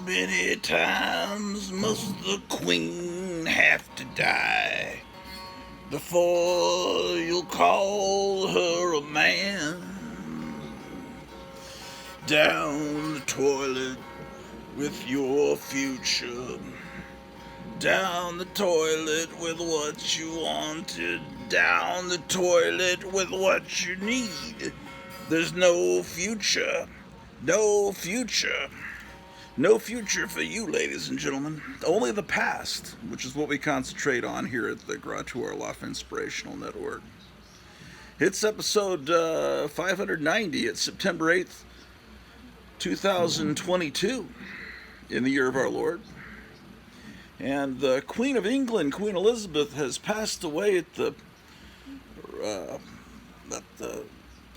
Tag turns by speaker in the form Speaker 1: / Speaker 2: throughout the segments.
Speaker 1: many times must the queen have to die before you'll call her a man? Down the toilet with your future. Down the toilet with what you wanted. Down the toilet with what you need. There's no future. No future. No future for you, ladies and gentlemen. Only the past, which is what we concentrate on here at the Gratuor Love Inspirational Network. It's episode 590. It's September 8th, 2022, in the year of our Lord. And the Queen of England, Queen Elizabeth, has passed away at the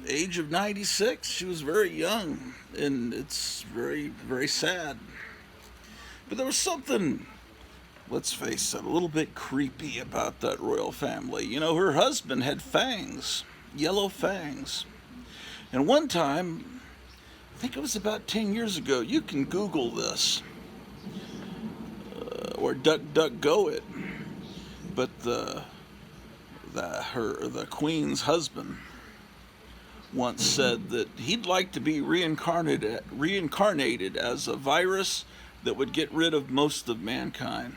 Speaker 1: age of 96. She was very young, and it's very, very sad. But there was something, let's face it, a little bit creepy about that royal family. You know, her husband had fangs, yellow fangs. And one time, I think it was about 10 years ago, you can Google this, or DuckDuckGo it, but the Queen's husband once said that he'd like to be reincarnated as a virus that would get rid of most of mankind.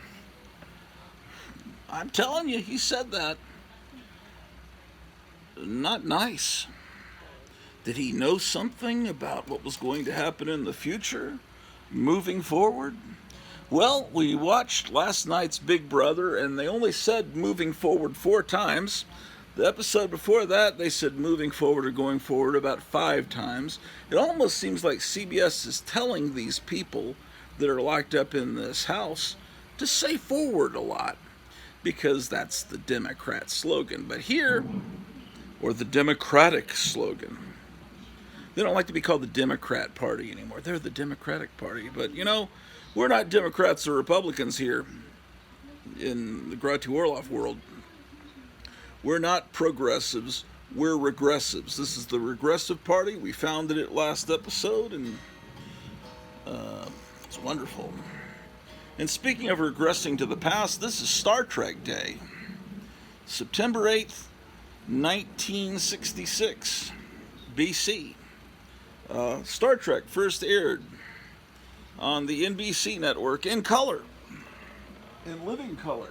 Speaker 1: I'm telling you, he said that. Not nice. Did he know something about what was going to happen in the future, moving forward? Well, we watched last night's Big Brother, and they only said moving forward 4 times. The episode before that, they said moving forward or going forward about 5 times. It almost seems like CBS is telling these people that are locked up in this house to say forward a lot, because that's the Democrat slogan. But here, or the Democratic slogan, they don't like to be called the Democrat Party anymore. They're the Democratic Party. But, you know, we're not Democrats or Republicans here in the Gratuor world. We're not progressives, we're regressives. This is the Regressive Party. We founded it last episode, and it's wonderful. And speaking of regressing to the past, this is Star Trek Day. September 8th, 1966, BC. Star Trek first aired on the NBC network in color, in living color.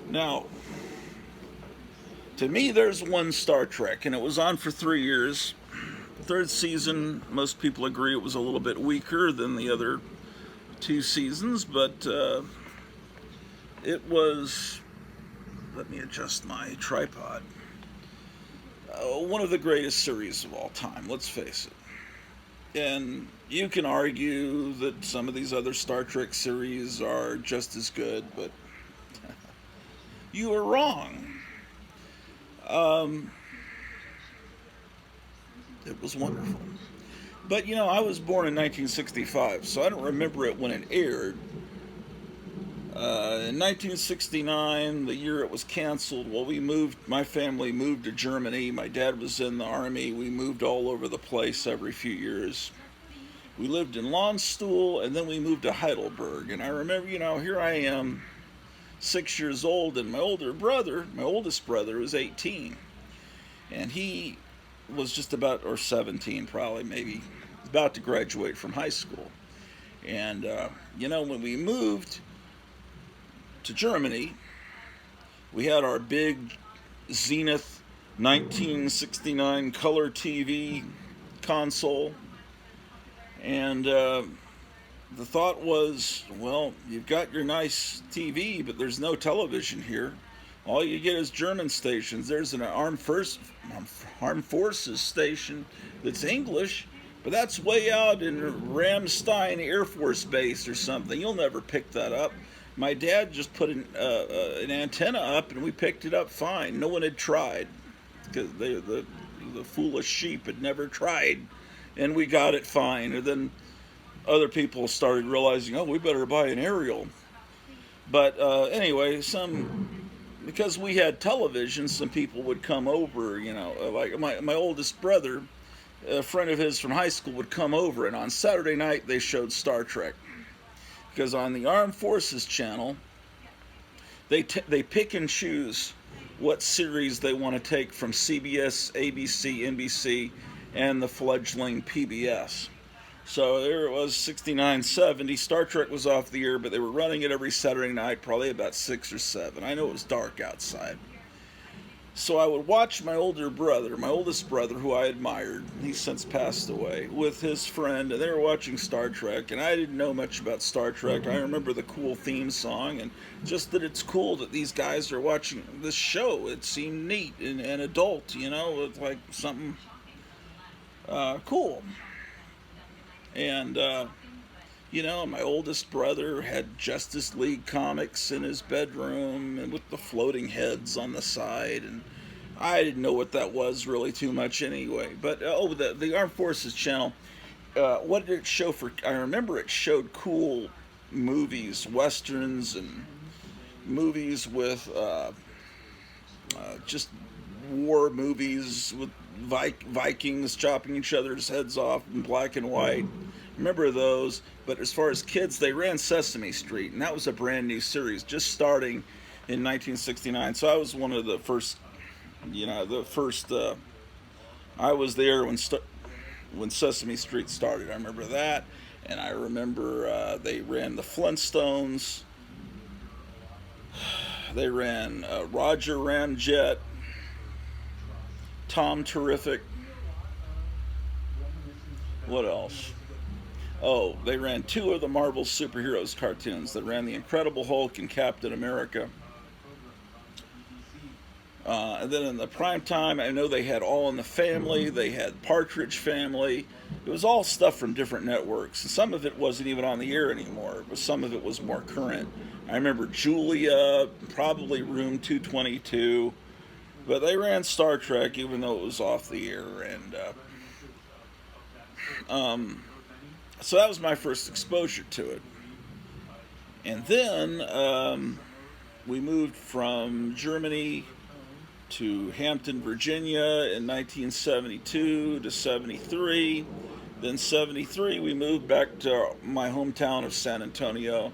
Speaker 1: Now, to me, there's one Star Trek, and it was on for 3 years. Third season, most people agree it was a little bit weaker than the other 2 seasons, but it was, let me adjust my tripod, one of the greatest series of all time, let's face it. And you can argue that some of these other Star Trek series are just as good, but you are wrong. It was wonderful. But, you know, I was born in 1965, so I don't remember it when it aired. In 1969, the year it was canceled, well, my family moved to Germany. My dad was in the army. We moved all over the place every few years. We lived in Landstuhl, and then we moved to Heidelberg. And I remember, you know, here I am, 6 years old, and my oldest brother was 18. And he was just about, or 17 probably, maybe, about to graduate from high school. And, you know, when we moved to Germany, we had our big Zenith 1969 color TV console, and the thought was, well, you've got your nice TV, but there's no television here. All you get is German stations. There's an armed forces station that's English, but that's way out in Ramstein Air Force Base or something. You'll never pick that up. My dad just put an antenna up, and we picked it up fine. No one had tried, because the foolish sheep had never tried, and we got it fine. And then other people started realizing, oh, we better buy an aerial. But anyway, because we had television, some people would come over, you know, like my oldest brother, a friend of his from high school would come over, and on Saturday night they showed Star Trek. Because on the Armed Forces channel, they pick and choose what series they want to take from CBS, ABC, NBC, and the fledgling PBS. So there it was, 69, 70. Star Trek was off the air, but they were running it every Saturday night, probably about 6 or 7. I know it was dark outside. So I would watch my oldest brother, who I admired, he's since passed away, with his friend, and they were watching Star Trek, and I didn't know much about Star Trek. I remember the cool theme song, and just that it's cool that these guys are watching this show. It seemed neat and adult, it's like something cool. And, my oldest brother had Justice League comics in his bedroom and with the floating heads on the side, and I didn't know what that was really too much anyway. But, the Armed Forces channel, what did it show for? I remember it showed cool movies, westerns, and movies with just war movies with Vikings chopping each other's heads off in black and white. Remember those? But as far as kids, they ran Sesame Street, and that was a brand new series just starting in 1969. So I was one of the first, I was there when Sesame Street started. I remember that, and I remember they ran the Flintstones. They ran Roger Ramjet, Tom Terrific. What else? Oh, they ran 2 of the Marvel superheroes cartoons. They ran the Incredible Hulk and Captain America. And then in the prime time, I know they had All in the Family. They had Partridge Family. It was all stuff from different networks. And some of it wasn't even on the air anymore, but some of it was more current. I remember Julia, probably Room 222. But they ran Star Trek even though it was off the air. And so that was my first exposure to it. And then we moved from Germany to Hampton, Virginia in 1972 to 73. Then 73 we moved back to my hometown of San Antonio.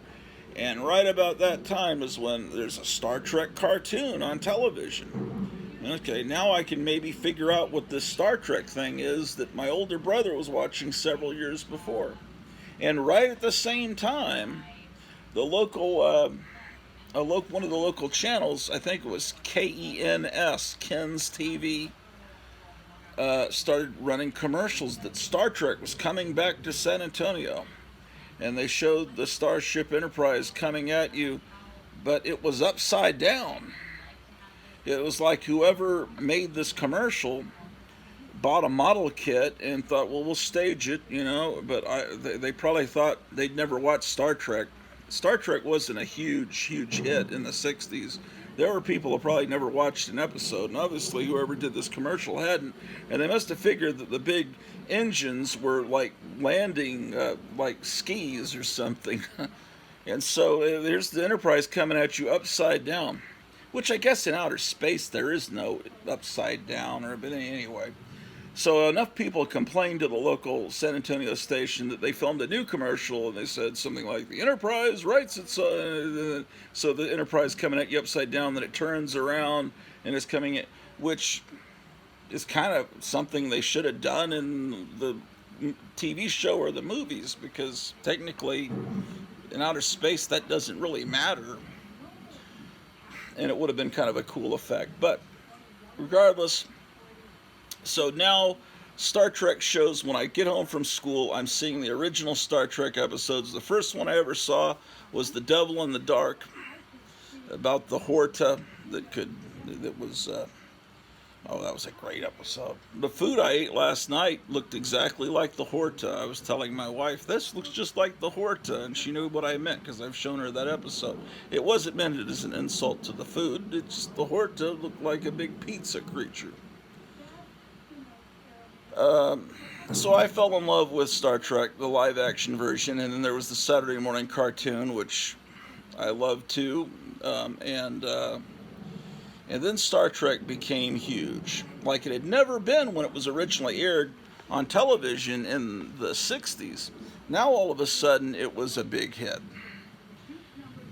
Speaker 1: And right about that time is when there's a Star Trek cartoon on television. Okay, now I can maybe figure out what this Star Trek thing is that my older brother was watching several years before. And right at the same time, the local, one of the local channels, I think it was KENS, Ken's TV, started running commercials that Star Trek was coming back to San Antonio. And they showed the Starship Enterprise coming at you, but it was upside down. It was like whoever made this commercial bought a model kit and thought, well, we'll stage it, but they probably thought they'd never watched Star Trek. Star Trek wasn't a huge hit in the 60s. There were people who probably never watched an episode, and obviously whoever did this commercial hadn't, and they must have figured that the big engines were like landing like skis or something. And so there's the Enterprise coming at you upside down, which I guess in outer space there is no upside down, but anyway. So enough people complained to the local San Antonio station that they filmed a new commercial, and they said something like, the Enterprise writes its... so the Enterprise coming at you upside down, then it turns around and it's coming at... Which is kind of something they should have done in the TV show or the movies, because technically in outer space that doesn't really matter. And it would have been kind of a cool effect. But regardless... So now, Star Trek shows, when I get home from school, I'm seeing the original Star Trek episodes. The first one I ever saw was The Devil in the Dark, about the Horta that was a great episode. The food I ate last night looked exactly like the Horta. I was telling my wife, this looks just like the Horta, and she knew what I meant because I've shown her that episode. It wasn't meant as an insult to the food. It's just the Horta looked like a big pizza creature. So I fell in love with Star Trek, the live-action version, and then there was the Saturday morning cartoon, which I loved too, and then Star Trek became huge, like it had never been when it was originally aired. on television in the 60s. Now all of a sudden it was a big hit.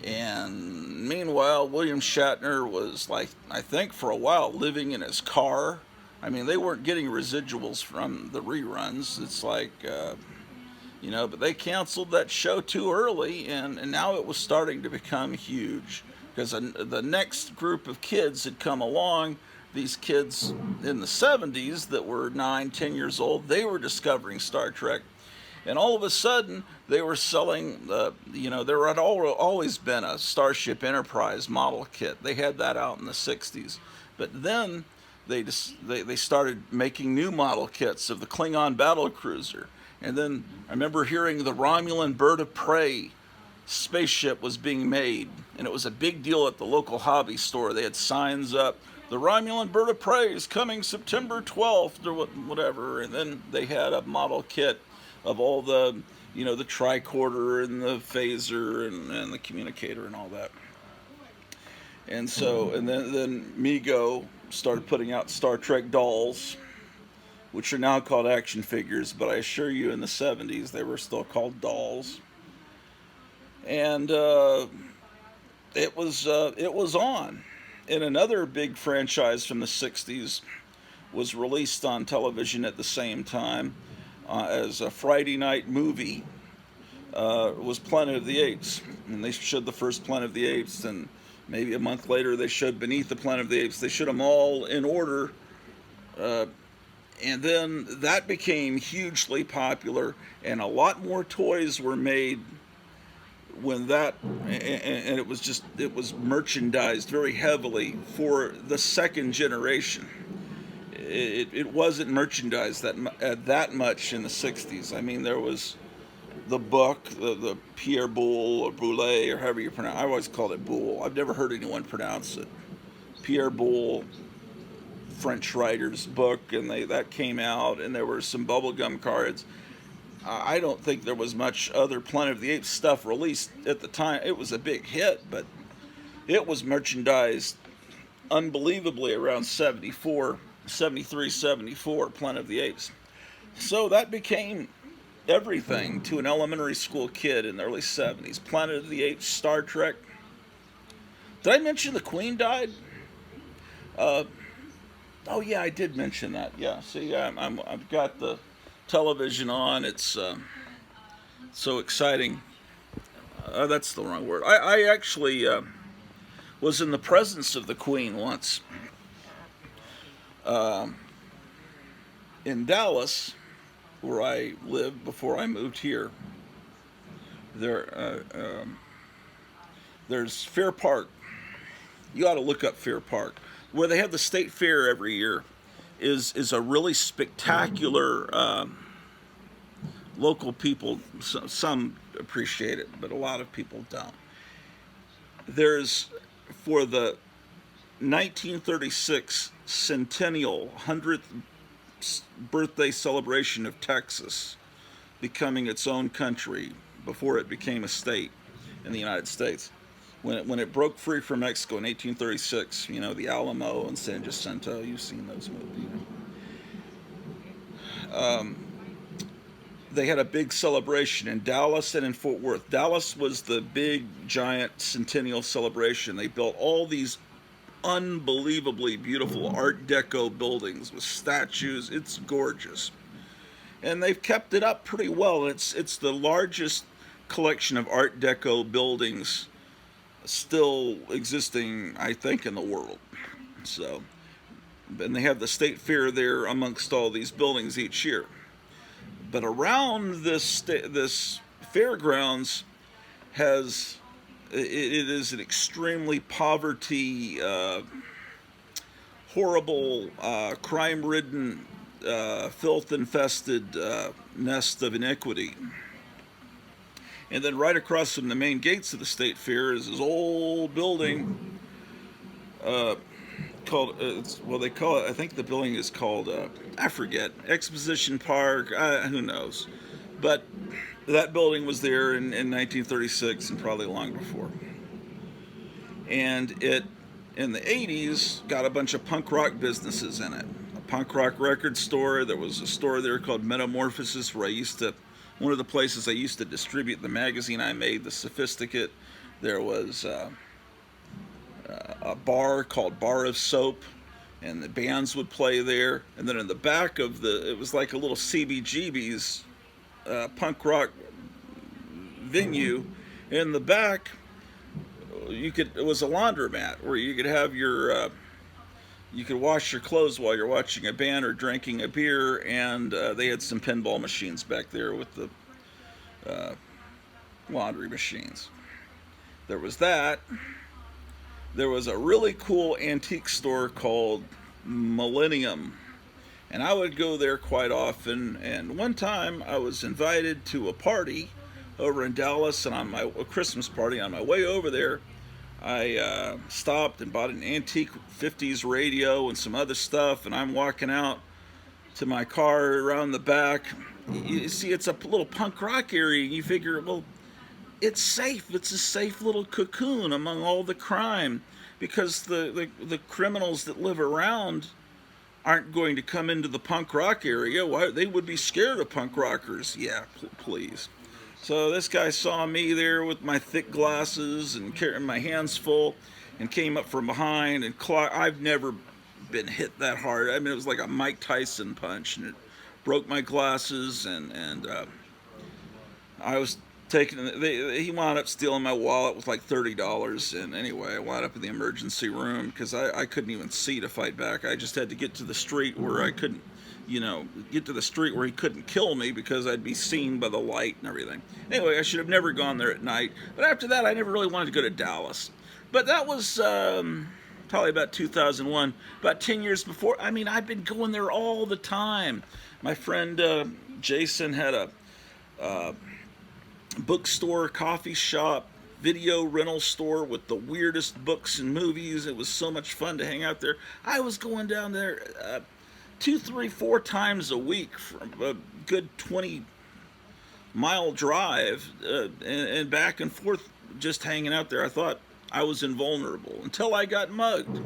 Speaker 1: And meanwhile, William Shatner was, like, I think for a while, living in his car. I mean, they weren't getting residuals from the reruns. It's like, but they canceled that show too early, and now it was starting to become huge. Because the next group of kids had come along. These kids in the 70s that were 9, 10 years old, they were discovering Star Trek. And all of a sudden, they were selling, there had always been a Starship Enterprise model kit. They had that out in the 60s. But then they started making new model kits of the Klingon battle cruiser. And then I remember hearing the Romulan bird of prey spaceship was being made. And it was a big deal at the local hobby store. They had signs up, the Romulan bird of prey is coming September 12th or whatever. And then they had a model kit of all the, the tricorder and the phaser and the communicator and all that. And so, and then Mego started putting out Star Trek dolls, which are now called action figures, but I assure you in the 70s they were still called dolls. And it was on. And another big franchise from the 60s was released on television at the same time. As a Friday night movie, was Planet of the Apes. And they showed the first Planet of the Apes, and maybe a month later they showed Beneath the Planet of the Apes. They showed them all in order. And then that became hugely popular, and a lot more toys were made when that, and it was merchandised very heavily for the second generation. It wasn't merchandised that much in the 60s. I mean, there was the book, the Pierre Boulle or Boulle or however you pronounce it. I always called it Boulle. I've never heard anyone pronounce it. Pierre Boulle, French writer's book, and that came out, and there were some bubblegum cards. I don't think there was much other Planet of the Apes stuff released at the time. It was a big hit, but it was merchandised unbelievably around 73, 74, Planet of the Apes. So that became everything to an elementary school kid in the early 70s. Planet of the Apes, Star Trek. Did I mention the Queen died? Oh yeah, I did mention that. Yeah, see, I've got the television on. It's so exciting. That's the wrong word. I actually was in the presence of the Queen once. In Dallas, where I lived before I moved here, there's Fair Park. You ought to look up Fair Park, where they have the state fair every year. Is a really spectacular. Local people, some appreciate it, but a lot of people don't. There's, for the 1936 centennial 100th birthday celebration of Texas becoming its own country before it became a state in the United States. When it broke free from Mexico in 1836, the Alamo and San Jacinto, you've seen those movies. They had a big celebration in Dallas and in Fort Worth. Dallas was the big, giant centennial celebration. They built all these unbelievably beautiful Art Deco buildings with statues. It's gorgeous. And they've kept it up pretty well. It's the largest collection of Art Deco buildings still existing, I think, in the world. So, and they have the state fair there amongst all these buildings each year. But around this fairgrounds it is an extremely poverty, horrible, crime-ridden, filth-infested nest of iniquity. And then right across from the main gates of the state fair is this old building called, they call it, I think the building is called, I forget, Exposition Park, who knows. But that building was there in 1936 and probably long before. And it, in the 80s, got a bunch of punk rock businesses in it. punk rock record store. There was a store there called Metamorphosis where one of the places I used to distribute the magazine I made, The Sophisticate. There was a bar called Bar of Soap, and the bands would play there. And then in the back of it was like a little CBGB's punk rock venue. In the back, it was a laundromat where you could have you could wash your clothes while you're watching a band or drinking a beer, and they had some pinball machines back there with the laundry machines. There was that. There was a really cool antique store called Millennium, and I would go there quite often. And one time I was invited to a party over in Dallas, and a Christmas party. On my way over there, I stopped and bought an antique 50s radio and some other stuff, and I'm walking out to my car around the back. You see, it's a little punk rock area, and you figure, well, it's safe. It's a safe little cocoon among all the crime, because the criminals that live around aren't going to come into the punk rock area. Why? They would be scared of punk rockers. Yeah, please. So this guy saw me there with my thick glasses and carrying my hands full, and came up from behind and I've never been hit that hard. I mean, it was like a Mike Tyson punch, and it broke my glasses, and I was he wound up stealing my wallet with like $30, and anyway, I wound up in the emergency room because I couldn't even see to fight back. I just had to get to the street where I couldn't, get to the street where he couldn't kill me because I'd be seen by the light and everything. Anyway, I should have never gone there at night, but after that, I never really wanted to go to Dallas. But that was probably about 2001, about 10 years before. I mean, I've been going there all the time. My friend Jason had a bookstore, coffee shop, video rental store with the weirdest books and movies. It was so much fun to hang out there. I was going down there 2, 3, 4 times a week from a good 20-mile drive and back and forth, just hanging out there. I thought I was invulnerable until I got mugged.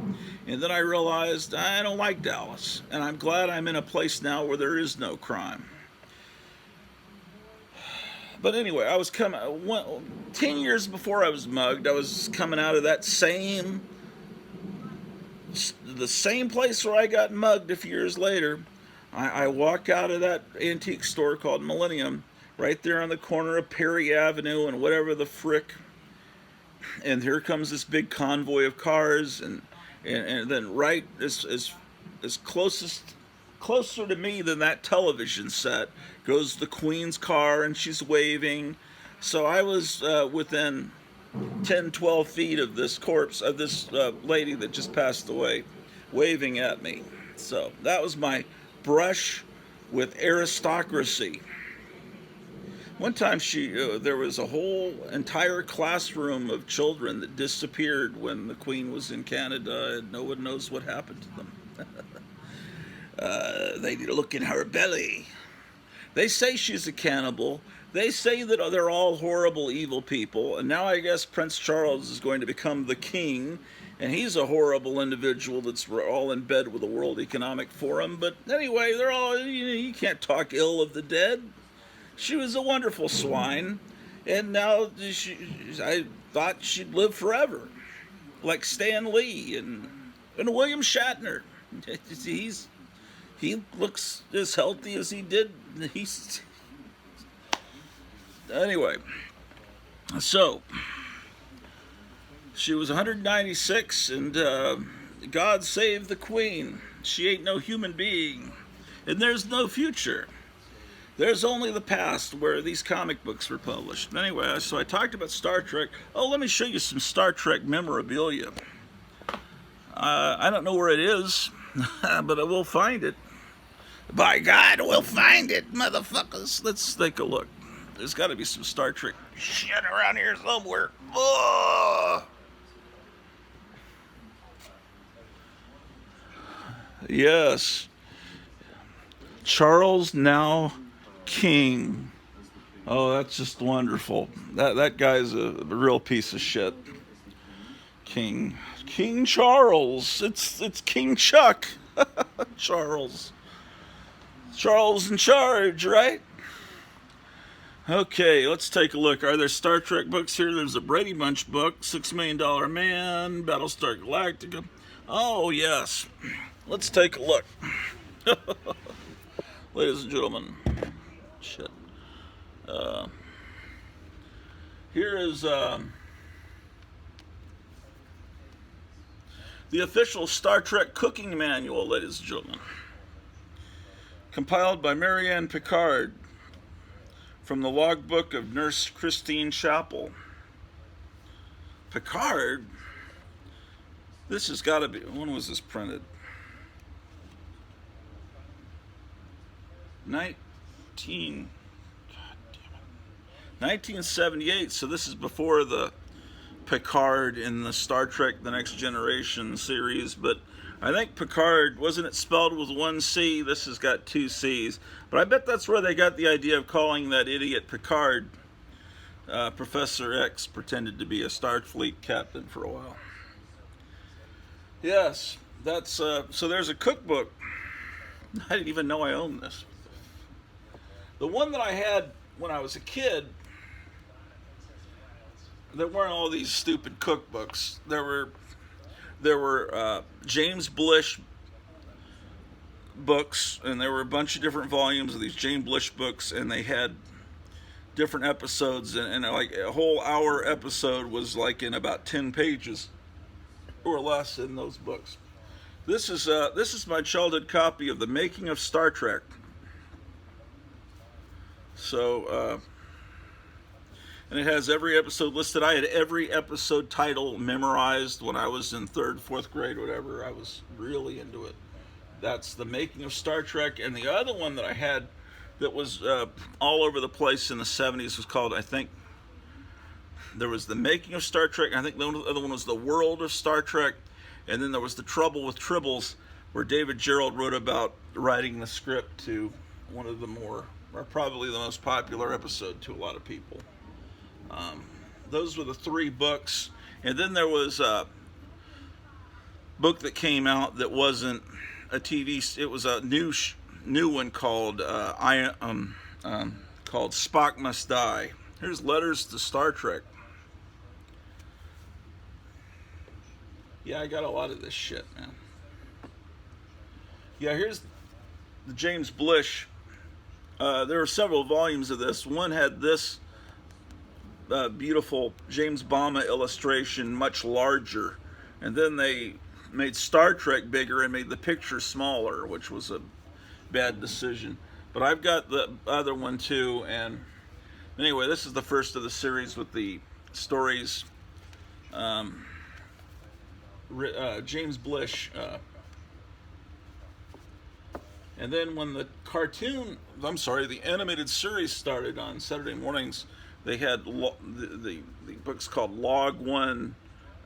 Speaker 1: And then I realized I don't like Dallas. And I'm glad I'm in a place now where there is no crime. But anyway, I was 10 years before I was mugged, I was coming out of the same place where I got mugged a few years later. I walk out of that antique store called Millennium, right there on the corner of Perry Avenue and whatever the frick. And here comes this big convoy of cars, and then right as closer to me than that television set goes the Queen's car, and she's waving. So I was within 10, 12 feet of this corpse, of this lady that just passed away, waving at me. So that was my brush with aristocracy. One time there was a whole entire classroom of children that disappeared when the Queen was in Canada, and no one knows what happened to them. They look in her belly. They say she's a cannibal. They say that they're all horrible, evil people. And now I guess Prince Charles is going to become the king, and he's a horrible individual that's all in bed with the World Economic Forum. But anyway, they're all, you can't talk ill of the dead. She was a wonderful swine, and now I thought she'd live forever, like Stan Lee and William Shatner. He looks as healthy as he did. Anyway, so she was 196, and God save the Queen. She ain't no human being, and there's no future. There's only the past where these comic books were published. Anyway, so I talked about Star Trek. Oh, let me show you some Star Trek memorabilia. I don't know where it is, but I will find it. By God, we'll find it, motherfuckers. Let's take a look. There's got to be some Star Trek shit around here somewhere. Oh! Yes. Charles now King. Oh, that's just wonderful. That guy's a real piece of shit. King Charles. It's King Chuck. Charles. Charles in charge, right? Okay, let's take a look. Are there Star Trek books here? There's a Brady Bunch book, $6 Million Man, Battlestar Galactica. Oh, yes. Let's take a look. Ladies and gentlemen. Shit. Here is the official Star Trek cooking manual, ladies and gentlemen. Compiled by Marianne Picard from the logbook of Nurse Christine Chappell. Picard? This has got to be... When was this printed? 1978, so this is before the Picard in the Star Trek The Next Generation series, but I think Picard, wasn't it spelled with one C? This has got two C's, but I bet that's where they got the idea of calling that idiot Picard. Professor X pretended to be a Starfleet captain for a while. Yes, that's, so there's a cookbook. I didn't even know I owned this. The one that I had when I was a kid, there weren't all these stupid cookbooks. There were James Blish books, and there were a bunch of different volumes of these James Blish books, and they had different episodes, and like a whole hour episode was like in about 10 pages or less in those books. This is my childhood copy of The Making of Star Trek. So, and it has every episode listed. I had every episode title memorized when I was in 3rd, 4th grade, whatever. I was really into it. That's The Making of Star Trek. And the other one that I had that was all over the place in the 70s was called, I think, there was The Making of Star Trek. I think the other one was The World of Star Trek. And then there was The Trouble with Tribbles, where David Gerrold wrote about writing the script to one of the more, or probably the most popular episode to a lot of people. Those were the 3 books. And then there was a book that came out that wasn't a TV, it was a new one called called Spock Must Die. Here's Letters to Star Trek. Yeah, I got a lot of this shit, man. Yeah, here's the James Blish. There were several volumes of this. One had this beautiful James Bama illustration, much larger. And then they made Star Trek bigger and made the picture smaller, which was a bad decision. But I've got the other one too. And anyway, this is the first of the series with the stories. James Blish. And then when the the animated series started on Saturday mornings, they had the books called Log One.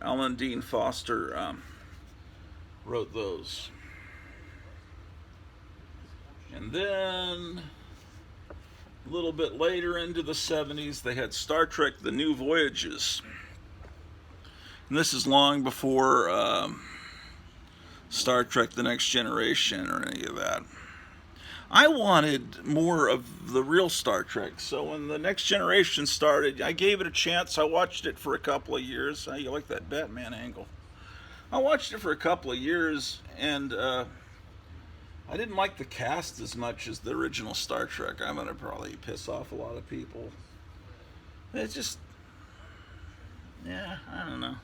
Speaker 1: Alan Dean Foster wrote those. And then a little bit later into the 70s, they had Star Trek The New Voyages. And this is long before Star Trek The Next Generation or any of that. I wanted more of the real Star Trek, so when The Next Generation started, I gave it a chance. I watched it for a couple of years. You like that Batman angle. I watched it for a couple of years, and I didn't like the cast as much as the original Star Trek. I'm going to probably piss off a lot of people. It's just, yeah, I don't know.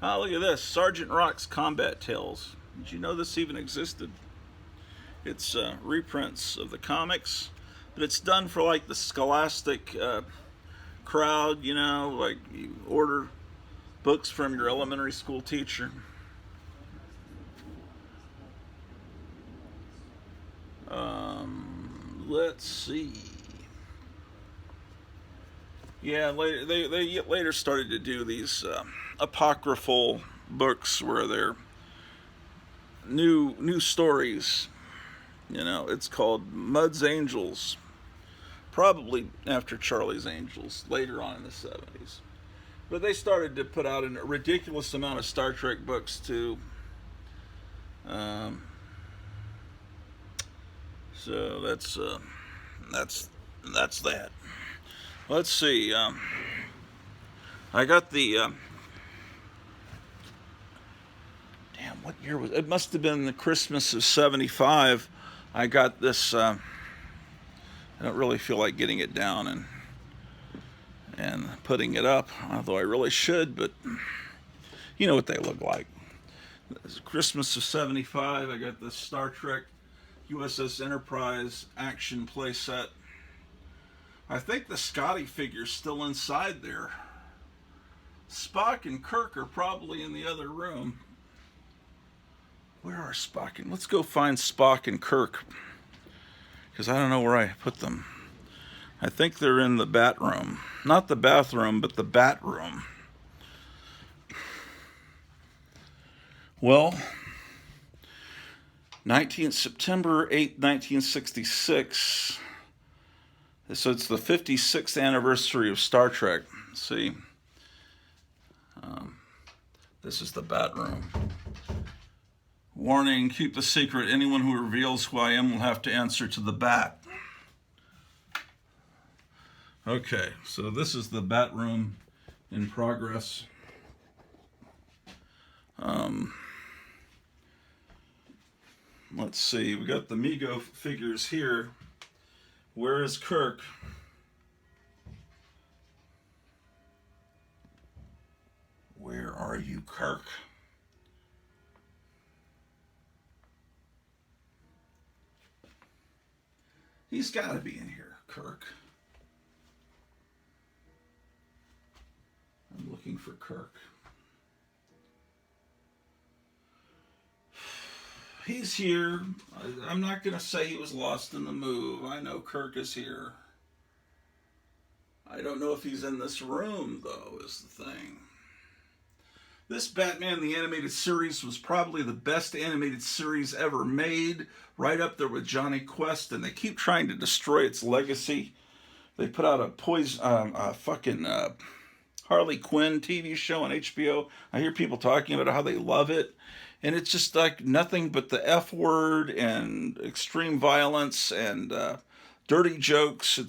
Speaker 1: Oh, look at this. Sergeant Rock's Combat Tales. Did you know this even existed? It's reprints of the comics, but it's done for like the scholastic crowd, you know, like you order books from your elementary school teacher. Let's see. Yeah, later, they later started to do these apocryphal books where they're new stories. You know, it's called Mudd's Angels, probably after Charlie's Angels, later on in the 70s. But they started to put out a ridiculous amount of Star Trek books too. So that's that. Let's see. I got the. Damn, what year was it? It must have been the Christmas of '75. I got this. I don't really feel like getting it down and putting it up, although I really should. But you know what they look like. It's Christmas of '75. I got this Star Trek USS Enterprise action playset. I think the Scotty figure's still inside there. Spock and Kirk are probably in the other room. Where are Spock and... Let's go find Spock and Kirk, because I don't know where I put them. I think they're in the bat room. Not the bathroom, but the bat room. Well, September 8, 1966. So it's the 56th anniversary of Star Trek. See, this is the bat room. Warning, keep the secret. Anyone who reveals who I am will have to answer to the bat. Okay, so this is the bat room in progress. Let's see, we got the Mego figures here. Where is Kirk? Where are you, Kirk? He's got to be in here, Kirk. I'm looking for Kirk. He's here. I'm not going to say he was lost in the move. I know Kirk is here. I don't know if he's in this room, though, is the thing. This Batman the Animated Series was probably the best animated series ever made, right up there with Johnny Quest, and they keep trying to destroy its legacy. They put out a fucking Harley Quinn TV show on HBO. I hear people talking about how they love it. And it's just like nothing but the F word and extreme violence and dirty jokes.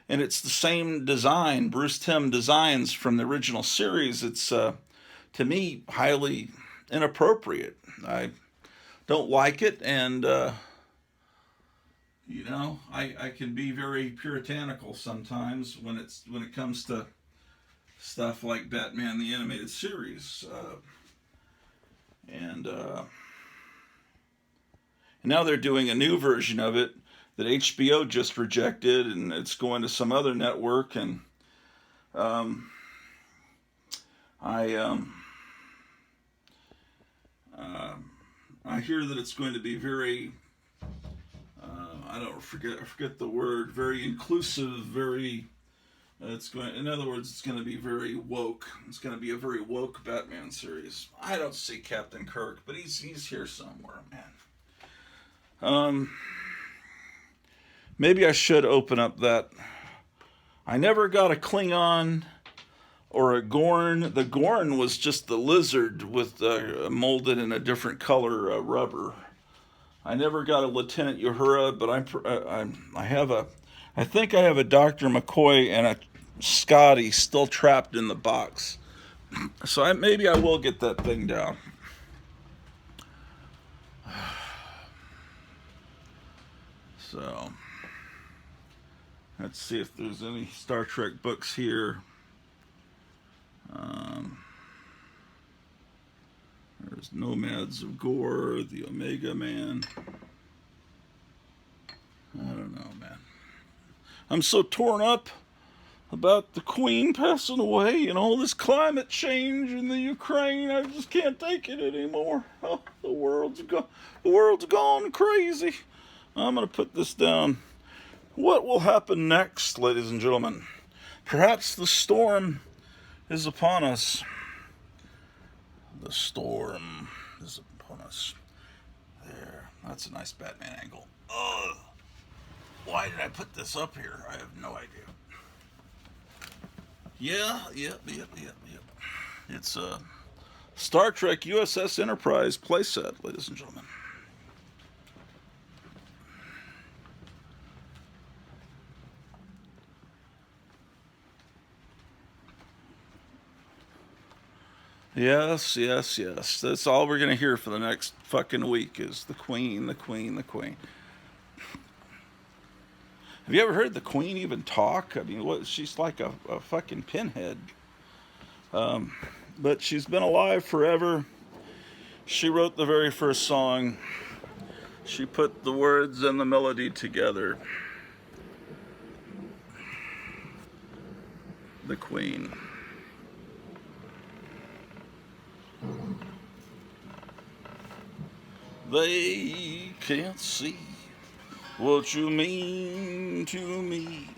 Speaker 1: And it's the same design, Bruce Timm designs from the original series. It's, to me, highly inappropriate. I don't like it, and, I can be very puritanical sometimes when it comes to stuff like Batman the Animated Series. And now they're doing a new version of it that HBO just rejected, and it's going to some other network. And I hear that it's going to be very I forget the word, very inclusive, very. In other words, it's going to be very woke. It's going to be a very woke Batman series. I don't see Captain Kirk, but he's here somewhere, man. Maybe I should open up that. I never got a Klingon or a Gorn. The Gorn was just the lizard with molded in a different color rubber. I never got a Lieutenant Uhura, but I think I have a Dr. McCoy and a Scotty still trapped in the box. So maybe I will get that thing down. So let's see if there's any Star Trek books here. There's Nomads of Gore, the Omega Man. I don't know, man. I'm so torn up about the Queen passing away and all this climate change in the Ukraine. I just can't take it anymore. Oh, the world's gone crazy. I'm going to put this down. What will happen next, ladies and gentlemen? Perhaps the storm is upon us. The storm is upon us. There. That's a nice Batman angle. Ugh. Why did I put this up here? I have no idea. Yep. It's a Star Trek USS Enterprise playset, ladies and gentlemen. Yes, yes, yes. That's all we're gonna hear for the next fucking week is the Queen, the Queen, the Queen. Have you ever heard the Queen even talk? I mean, what? She's like a fucking pinhead. But she's been alive forever. She wrote the very first song. She put the words and the melody together. The Queen. They can't see what you mean to me.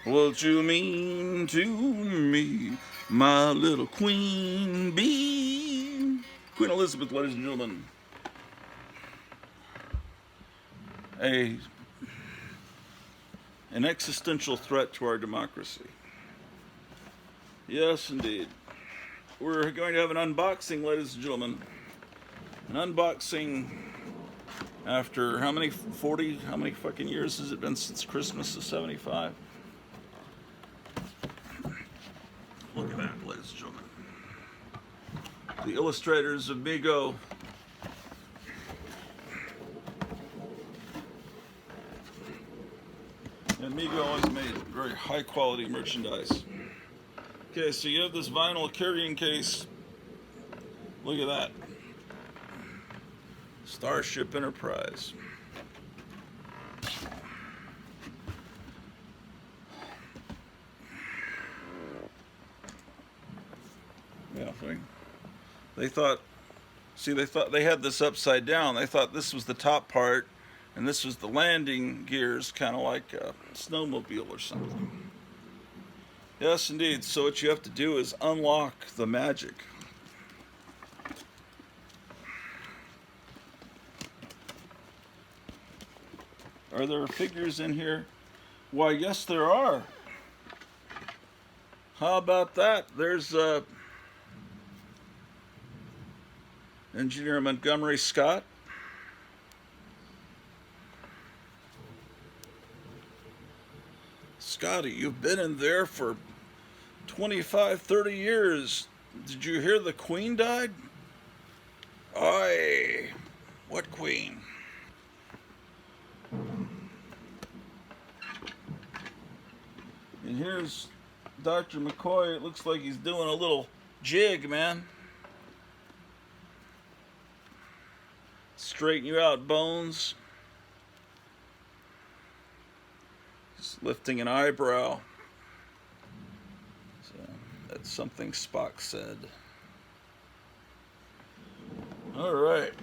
Speaker 1: What you mean to me, my little queen bee. Queen Elizabeth, ladies and gentlemen. An existential threat to our democracy. Yes, indeed. We're going to have an unboxing, ladies and gentlemen. An unboxing after how many fucking years has it been since Christmas of 75? Look at that, ladies and gentlemen. The illustrators of Mego. And Mego always made very high quality merchandise. Okay, so you have this vinyl carrying case. Look at that. Starship Enterprise. Yeah, they thought they had this upside down. They thought this was the top part and this was the landing gears, kind of like a snowmobile or something. Yes, indeed. So what you have to do is unlock the magic. Are there figures in here? Why, yes, there are. How about that? There's Engineer Montgomery Scott. Scotty, you've been in there for 25, 30 years. Did you hear the Queen died? Aye. What Queen? And here's Dr. McCoy. It looks like he's doing a little jig, man. Straighten you out, Bones. Just lifting an eyebrow. So that's something Spock said. All right.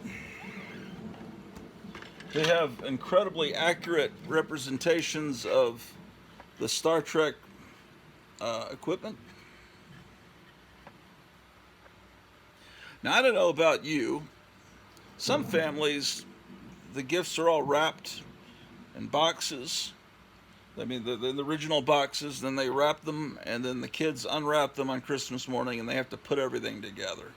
Speaker 1: They have incredibly accurate representations of the Star Trek equipment. Now, I don't know about you. Some families, the gifts are all wrapped in boxes. I mean, the original boxes, then they wrap them, and then the kids unwrap them on Christmas morning, and they have to put everything together.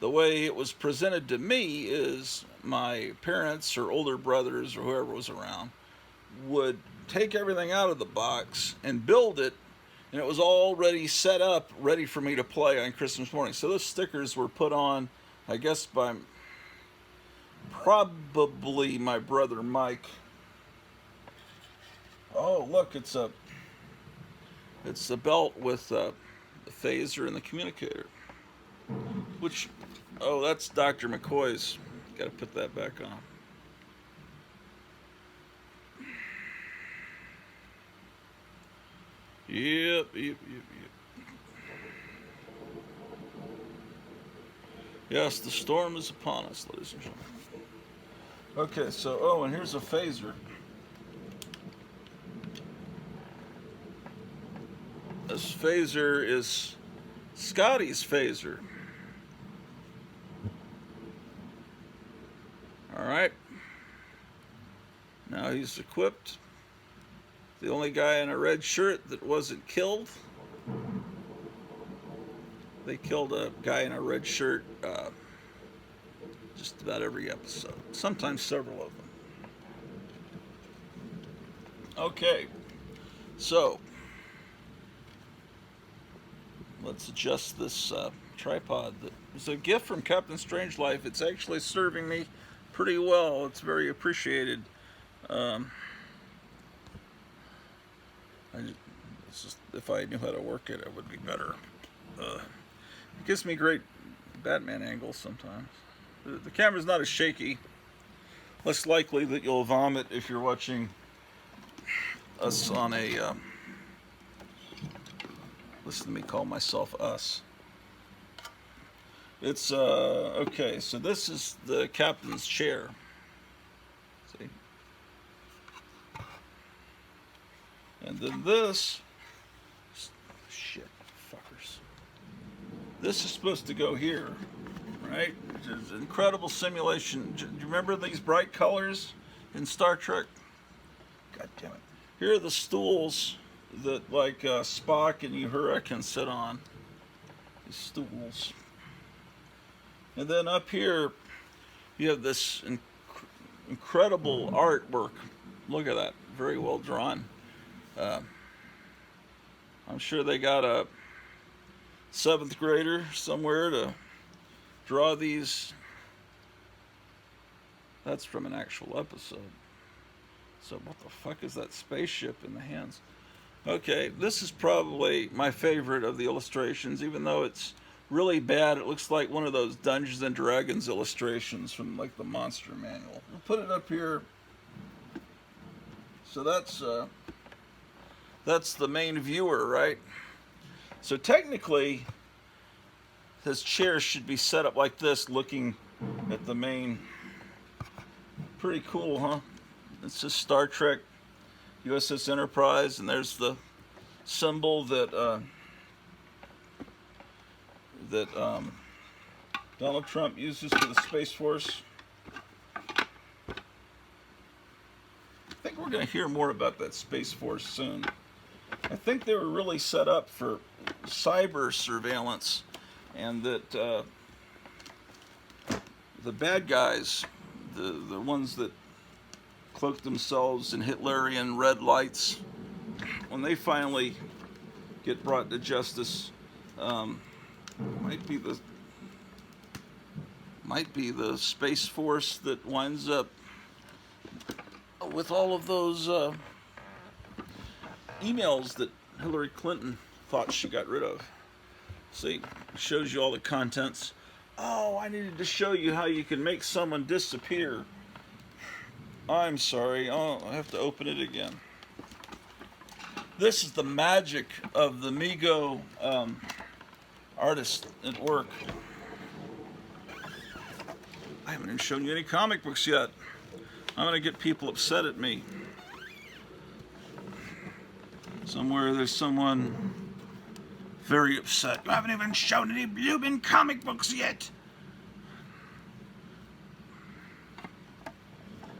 Speaker 1: The way it was presented to me is my parents or older brothers or whoever was around would take everything out of the box and build it, and it was already set up, ready for me to play on Christmas morning. So those stickers were put on, I guess, by probably my brother Mike. Oh, look, it's a belt with the phaser and the communicator. Which, oh, that's Dr. McCoy's. Got to put that back on. Yep. Yes, the storm is upon us, ladies and gentlemen. Okay, so, oh, and here's a phaser. This phaser is Scotty's phaser. All right. Now he's equipped. The only guy in a red shirt that wasn't killed. They killed a guy in a red shirt just about every episode. Sometimes several of them. Okay. So, let's adjust this tripod that was a gift from Captain Strangeliffe. It's actually serving me pretty well. It's very appreciated. Um, it's just, if I knew how to work it, it would be better. It gives me great Batman angles sometimes. The camera's not as shaky. Less likely that you'll vomit if you're watching us on a... listen to me call myself us. It's, okay, so this is the captain's chair. See? And then this... Shit, fuckers. This is supposed to go here, right? It's an incredible simulation. Do you remember these bright colors in Star Trek? God damn it. Here are the stools that, like, Spock and Uhura can sit on. These stools. And then up here, you have this incredible artwork. Look at that. Very well drawn. I'm sure they got a 7th grader somewhere to draw these. That's from an actual episode. So what the fuck is that spaceship in the hands? Okay, this is probably my favorite of the illustrations, even though it's really bad. It looks like one of those Dungeons and Dragons illustrations from like the Monster Manual. We'll put it up here. So that's the main viewer, right? So technically, his chair should be set up like this, looking at the main. Pretty cool, huh? It's just Star Trek, USS Enterprise, and there's the symbol that Donald Trump uses for the Space Force. I think we're going to hear more about that Space Force soon. I think they were really set up for cyber surveillance, and that the bad guys, the ones that cloak themselves in Hitlerian red lights, when they finally get brought to justice, might be the Space Force that winds up with all of those emails that Hillary Clinton thought she got rid of. See, it shows you all the contents. Oh, I needed to show you how you can make someone disappear. I'm sorry, oh, I have to open it again. This is the magic of the Mego artist at work. I haven't even shown you any comic books yet. I'm going to get people upset at me. Somewhere there's someone very upset. You haven't even shown any blooming comic books yet.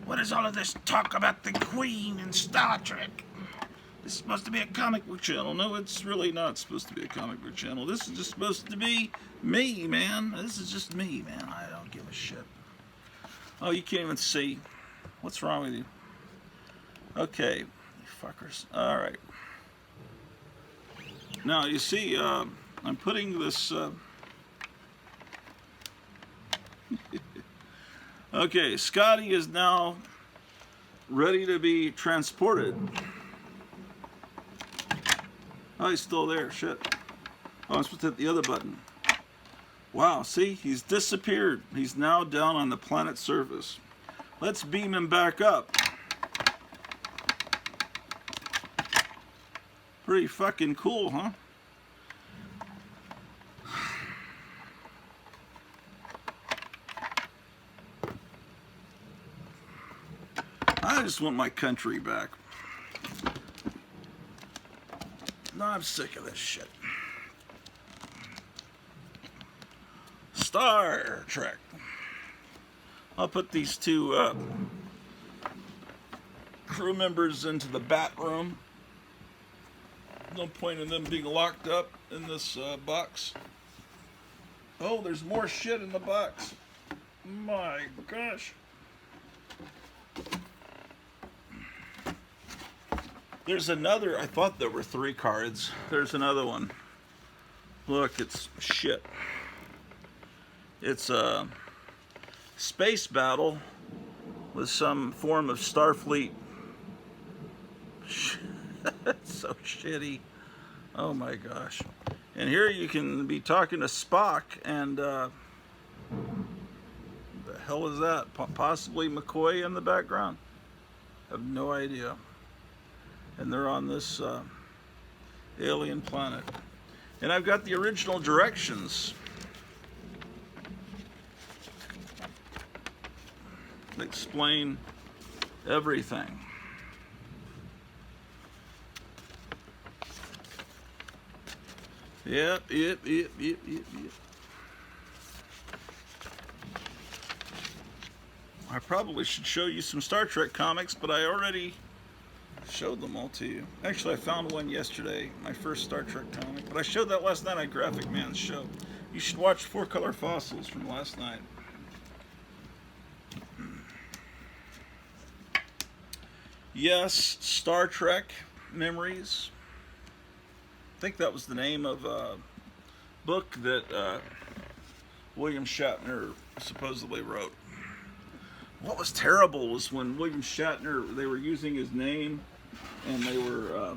Speaker 1: What is all of this talk about the Queen and Star Trek? This is supposed to be a comic book channel. No, it's really not supposed to be a comic book channel. This is just supposed to be me, man. This is just me, man. I don't give a shit. Oh, you can't even see. What's wrong with you? Okay, you fuckers. All right. Now, you see, I'm putting this... Okay, Scotty is now ready to be transported. Oh, he's still there. Shit. Oh, I'm supposed to hit the other button. Wow, see? He's disappeared. He's now down on the planet's surface. Let's beam him back up. Pretty fucking cool, huh? I just want my country back. No, I'm sick of this shit. Star Trek. I'll put these two crew members into the bat room. No point in them being locked up in this box. Oh, there's more shit in the box. My gosh. There's another, I thought there were 3 cards. There's another one. Look, it's shit. It's a space battle with some form of Starfleet. It's so shitty. Oh my gosh. And here you can be talking to Spock, and the hell is that? Possibly McCoy in the background? I have no idea. And they're on this alien planet. And I've got the original directions. That explain everything. Yep. I probably should show you some Star Trek comics, but I already showed them all to you. Actually, I found one yesterday, my first Star Trek comic, but I showed that last night on Graphic Man's show. You should watch 4 Color Fossils from last night. Yes, Star Trek Memories. I think that was the name of a book that William Shatner supposedly wrote. What was terrible was when William Shatner, they were using his name, and they were,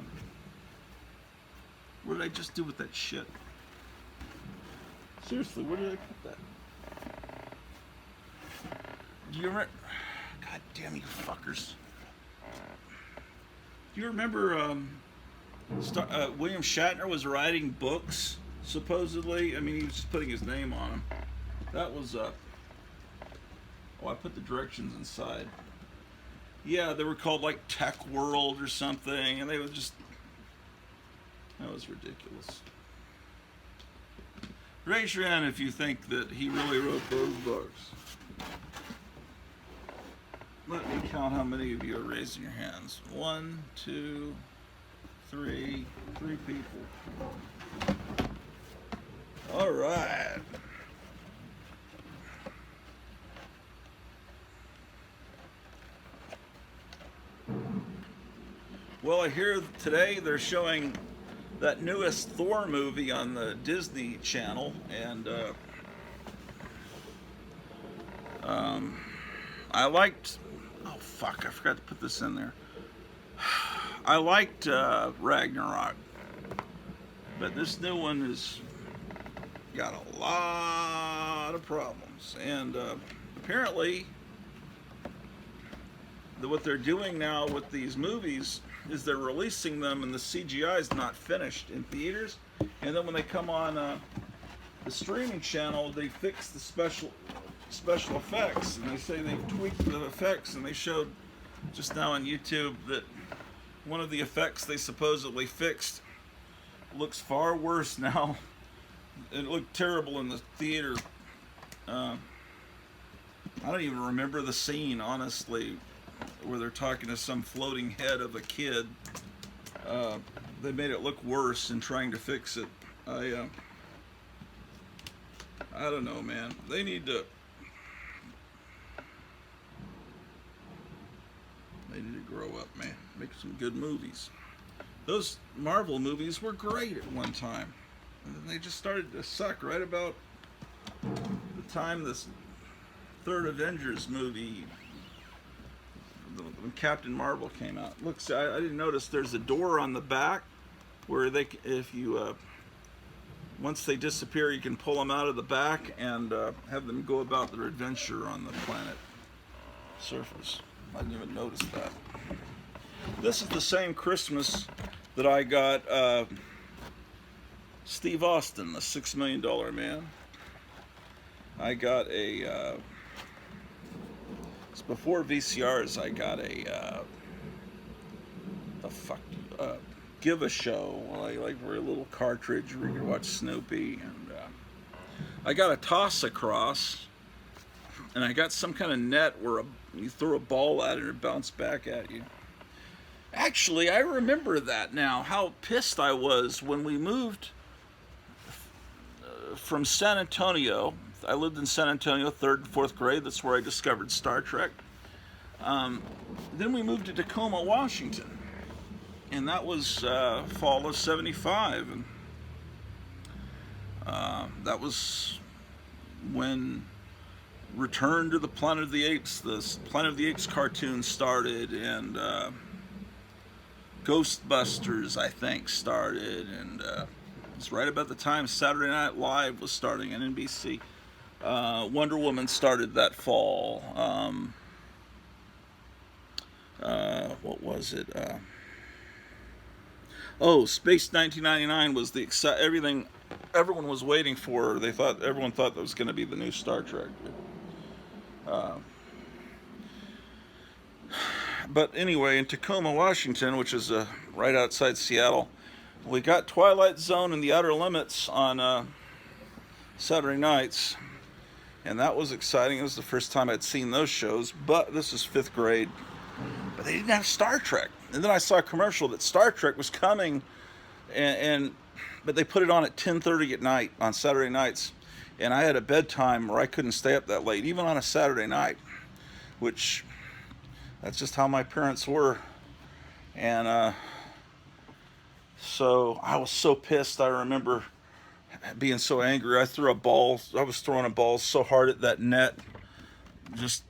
Speaker 1: what did I just do with that shit? Seriously, where did I put that? Do you remember? God damn you fuckers. Do you remember William Shatner was writing books, supposedly? I mean, he was just putting his name on them. That was, oh, I put the directions inside. Yeah, they were called like Tech World or something, and they were just, that was ridiculous. Raise your hand if you think that he really wrote those books. Let me count how many of you are raising your hands. 1, 2, 3, 3 people. All right. Well, I hear today they're showing that newest Thor movie on the Disney Channel, and I liked, oh fuck, I forgot to put this in there. I liked Ragnarok, but this new one has got a lot of problems, and apparently what they're doing now with these movies is they're releasing them and the CGI is not finished in theaters, and then when they come on the streaming channel, they fix the special effects, and they say they've tweaked the effects, and they showed just now on YouTube that one of the effects they supposedly fixed looks far worse now. It looked terrible in the theater. I don't even remember the scene, honestly, where they're talking to some floating head of a kid. They made it look worse in trying to fix it. I don't know, man. They need to grow up, man. Make some good movies. Those Marvel movies were great at one time, and then they just started to suck right about the time this third Avengers movie, when Captain Marvel came out. Looks, I didn't notice there's a door on the back where they, if you once they disappear, you can pull them out of the back and have them go about their adventure on the planet surface. I didn't even notice that. This is the same Christmas that I got Steve Austin, the $6 Million Man. I got a, it's before VCRs, I got a Give a Show, like a little cartridge where you could watch Snoopy, and I got a Toss Across, and I got some kind of net where you throw a ball at it and it bounced back at you. Actually, I remember that now, how pissed I was when we moved from San Antonio. I lived in San Antonio, 3rd and 4th grade. That's where I discovered Star Trek. Then we moved to Tacoma, Washington. And that was fall of '75. And that was when Return to the Planet of the Apes, the Planet of the Apes cartoon started, and Ghostbusters, I think, started, and it's right about the time Saturday Night Live was starting on NBC. Wonder Woman started that fall. What was it? Space 1999 was the everything everyone was waiting for. Everyone thought that was going to be the new Star Trek. But anyway, in Tacoma, Washington, which is right outside Seattle, we got Twilight Zone and The Outer Limits on Saturday nights, and that was exciting. It was the first time I'd seen those shows, but this is 5th grade. But they didn't have Star Trek. And then I saw a commercial that Star Trek was coming, but they put it on at 10:30 at night on Saturday nights, and I had a bedtime where I couldn't stay up that late, even on a Saturday night, which that's just how my parents were. And so I was so pissed. I remember being so angry. I was throwing a ball so hard at that net, just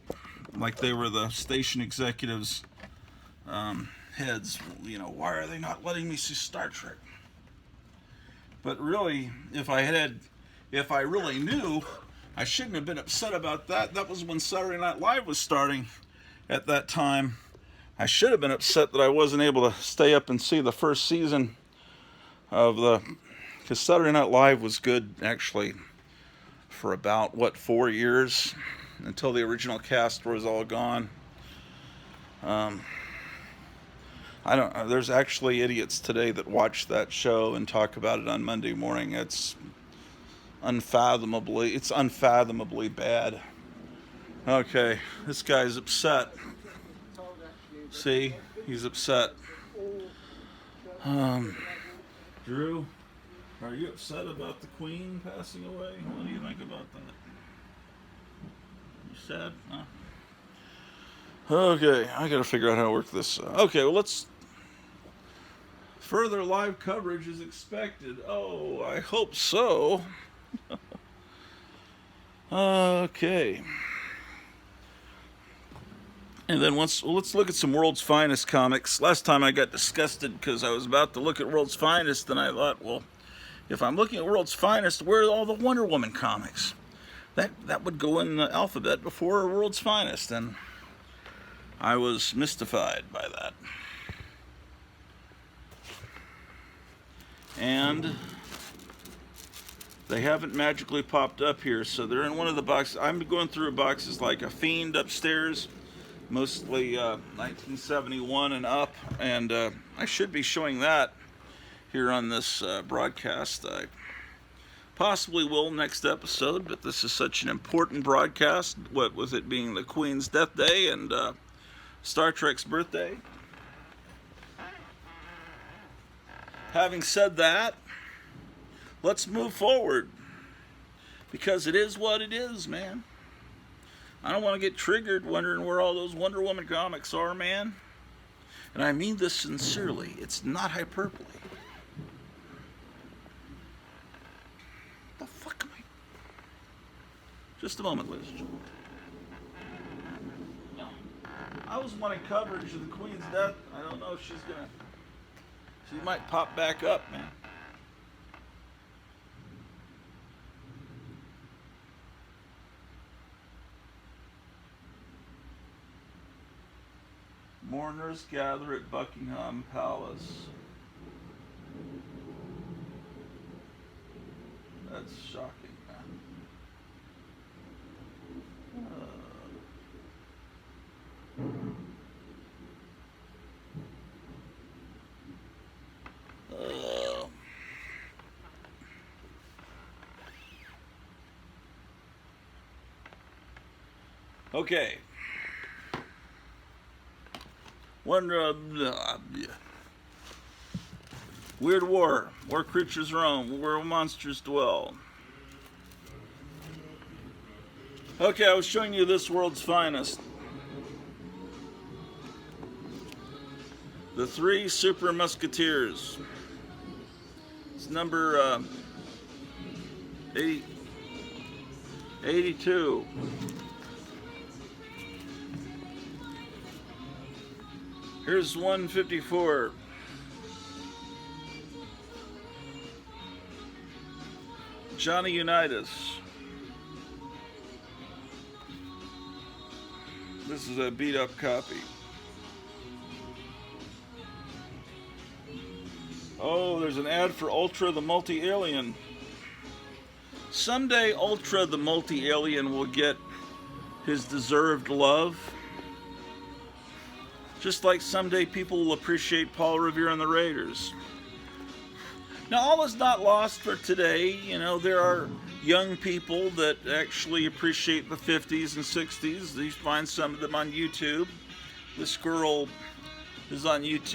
Speaker 1: like they were the station executives' heads. Why are they not letting me see Star Trek? But really, if I really knew, I shouldn't have been upset about that. That was when Saturday Night Live was starting at that time. I should have been upset that I wasn't able to stay up and see the first season because Saturday Night Live was good, actually, for about, 4 years, until the original cast was all gone. There's actually idiots today that watch that show and talk about it on Monday morning. It's unfathomably bad. Okay, this guy's upset. See, he's upset. Drew, are you upset about the Queen passing away? What do you think about that? You sad? Huh? Okay, I gotta figure out how to work this. Okay, well, further live coverage is expected. Oh, I hope so. Okay. And then let's look at some World's Finest comics. Last time I got disgusted because I was about to look at World's Finest, and I thought, well, if I'm looking at World's Finest, where are all the Wonder Woman comics? That would go in the alphabet before World's Finest, and I was mystified by that. And they haven't magically popped up here, so they're in one of the boxes. I'm going through boxes like A Fiend upstairs, mostly 1971 and up, and I should be showing that here on this broadcast. I possibly will next episode, but this is such an important broadcast, what with it being the Queen's death day and Star Trek's birthday. Having said that, let's move forward, because it is what it is, man. I don't want to get triggered wondering where all those Wonder Woman comics are, man. And I mean this sincerely. It's not hyperbole. The fuck am I? Just a moment, ladies and gentlemen. I was wanting coverage of the Queen's death. I don't know if she's gonna. She might pop back up, man. Mourners gather at Buckingham Palace. That's shocking, man. Okay. Weird War, where creatures roam, where monsters dwell. Okay, I was showing you this World's Finest. The Three Super Musketeers. It's number 80. 82. Here's 154. Johnny Unitas. This is a beat up copy. Oh, there's an ad for Ultra the Multi-Alien. Someday Ultra the Multi-Alien will get his deserved love. Just like someday people will appreciate Paul Revere and the Raiders. Now, all is not lost for today. You know, there are young people that actually appreciate the 50s and 60s. You find some of them on YouTube. This girl is on YouTube.